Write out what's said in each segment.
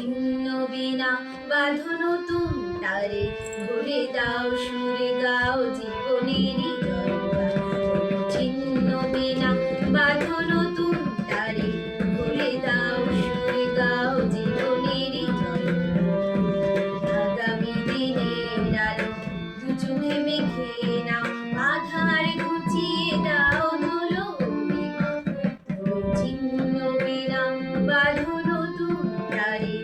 ছিন্ন বিনা বাঁধো নতুন তারে, ভরে দাও সুরে গাও জীবনেরই জয়গান। ছিন্ন বিনা বাঁধো নতুন তারে, ভরে দাও সুরে গাও জীবনেরই জয়গান। আগামী দিনের আলো দু চোখে মেখে নাও, আধার ঘুচিয়ে দাও ধুলো অভিমান। ছিন্ন বিনা বাঁধো নতুন তারে,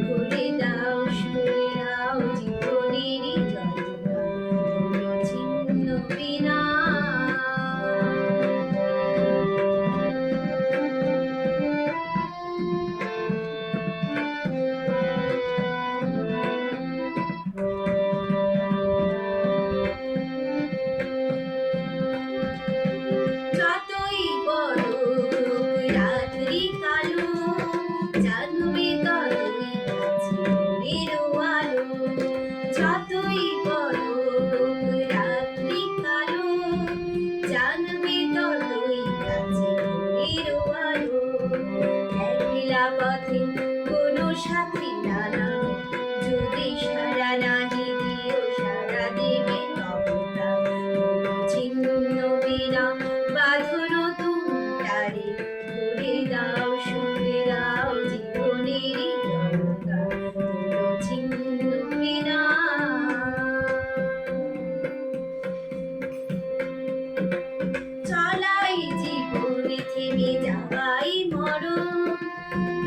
ভরে দাও সুরে গাও জীবনেরই জয়গান। ছিন্ন বিনা। যতই বড় হোক রাত্রি কালো, জানবে ততই কাছে ভোরের আলো। যতই বড় হোক রাত্রি কালো, জানবে ততই কাছে ভোরের আলো। একলা পথে কোনো সাথী নানা, যদি সারা নাহি দিও সারা দেবে তবতা। ছিন্ন বিনা বাঁধো নতুন তারে, ভরে দাও সুরে গাও জীবনেরই জয়গান। ছিন্ন বিনা। চলাই জীবনে থেমে যাওয়াই মরণ,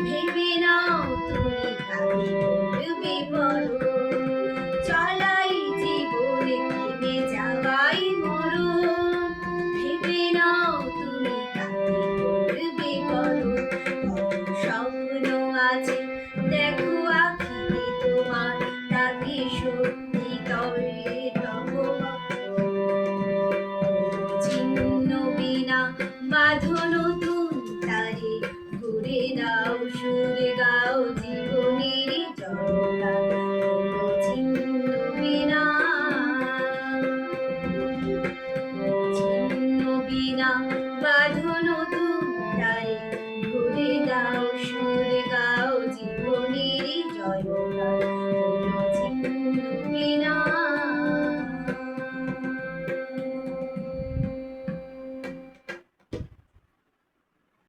ভেবে নাও তুমি কাকে করবে বরণ। চলাই জীবনে থেমে যাওয়াই মরণ, ভেবে নাও তুমি কাকে করবে বরণ। কত স্বপ্ন আছে দেখো আখিতে তোমার, তাকে সত্যি তবে তব। ছিন্ন বিনা বাঁধো নতুন তারে, ভরে দাও সুরে গাও জীবনেরই জয়গান। ছিন্ন বিনা। ছিন্ন বিনা বাঁধো নতুন তারে, ভরে দাও সুরে গাও জীবনেরই জয়গান।